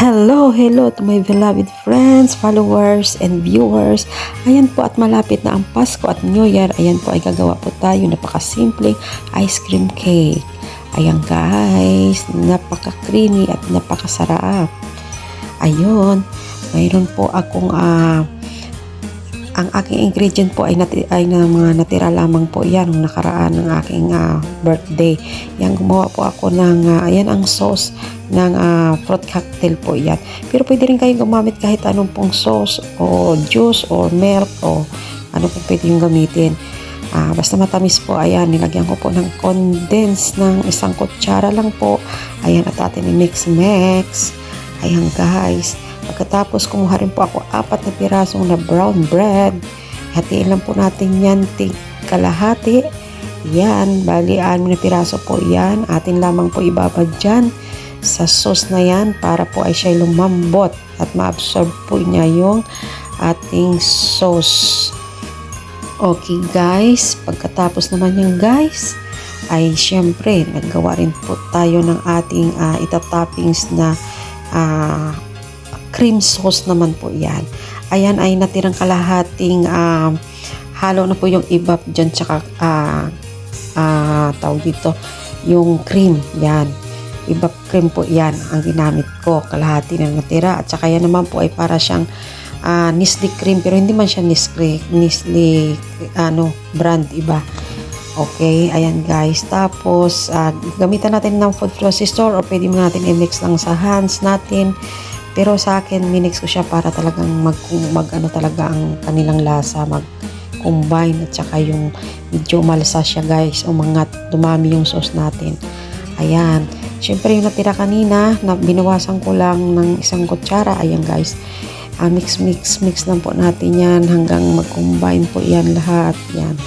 Hello to my beloved friends, followers, and viewers. Ayan po at malapit na ang Pasko at New Year. Ayan po ay gagawa po tayo napakasimpleng ice cream cake. Ayan guys, napaka-creamy at napakasarap. Ayun, mayroon po akong ang aking ingredient po ay na mga natira lamang po yan nung nakaraan ng aking birthday. Yan, gumawa po ako ng ayan ang sauce ng fruit cocktail po yan. Pero pwede rin kayong gumamit kahit anong pong sauce o juice o milk o ano pong pwede yung gamitin. Basta matamis po, ayan, nilagyan ko po ng condense ng 1 kutsara lang po. Ayan, at atin i-mix. Ayan guys. Pagkatapos, kumuha rin po ako 4 na pirasong na brown bread. Hatiin lang po natin yan, kalahati. Yan, bali 6 na piraso po yan. Atin lamang po ibabad dyan sa sauce na yan para po ay siya lumambot at ma-absorb po niya yung ating sauce. Okay guys, pagkatapos naman yung guys, ay syempre, naggawa rin po tayo ng ating itatoppings na cream sauce naman po yan. Ayan ay natirang kalahating halo na po yung ibap dyan tsaka tawag dito yung cream yan. Ibap cream po yan ang ginamit ko, kalahati na natira at saka yan naman po ay para siyang Nestle cream pero hindi man siya Nestle brand iba. Okay, ayan guys. Tapos gamitan natin ng food processor o pwede mo natin i-mix lang sa hands natin. Pero sa akin, minix ko siya para talagang mag-ano talaga ang kanilang lasa, mag-combine at saka yung medyo malasa siya guys, umangat, dumami yung sauce natin. Ayan. Siyempre yung natira kanina, na binawasan ko lang ng 1 kutsara. Ayan guys. Mix lang po natin yan hanggang mag-combine po yan lahat. Yan.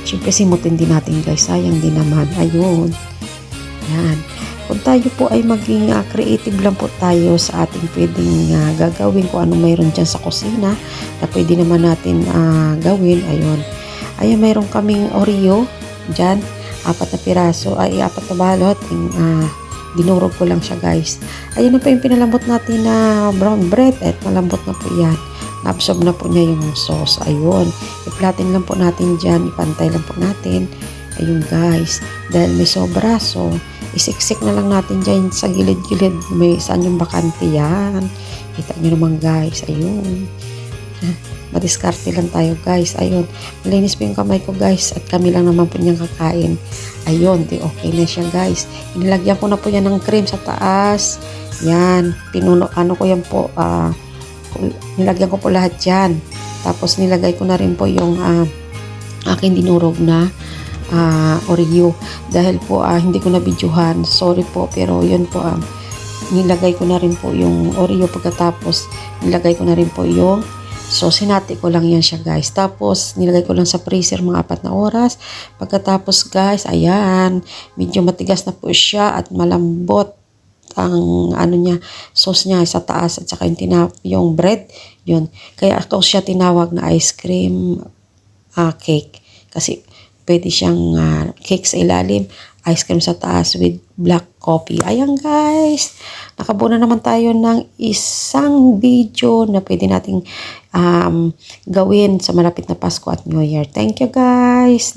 Siyempre simutin din natin guys, sayang din naman. Ayun. Yan. Kung tayo po ay maging creative lang po tayo sa ating pwedeng gagawin kung ano mayroon dyan sa kusina na pwede naman natin gawin. Ayun. Ayan, mayroon kaming Oreo dyan. 4 na piraso, ay 4 na balot. Dinurog ko lang siya guys. Ayun na po yung pinalambot natin na brown bread at malambot na po yan. Na-absorb na po niya yung sauce. Ayun. I-flatten lang po natin dyan. Ipantay lang po natin. Ayun guys. Dahil may sobra, so isiksik na lang natin dyan sa gilid-gilid. May saan yung bakante yan. Kita nyo naman guys. Ayun. Madiskarte lang tayo guys. Ayun. Malinis po yung kamay ko guys. At kami lang naman po niyang kakain. Ayun. Di okay na siya guys. Inilagyan ko na po yan ng cream sa taas. Yan. Ano ko yan po. Nilagyan ko po lahat yan. Tapos nilagay ko na rin po yung aking dinurog na Oreo dahil po hindi ko na videohan, sorry po, pero yun po nilagay ko na rin po yung Oreo pagkatapos nilagay ko na rin po yung sinati ko lang yan siya guys, tapos nilagay ko lang sa freezer mga 4 na oras. Pagkatapos guys, ayan, medyo matigas na po siya at malambot ang ano niya, sauce niya sa taas at saka yung bread, yun, kaya ako siya tinawag na ice cream cake kasi pwede siyang cake sa ilalim, ice cream sa taas with black coffee. Ayan guys, nakabuo na naman tayo ng isang video na pwede nating gawin sa malapit na Pasko at New Year. Thank you guys.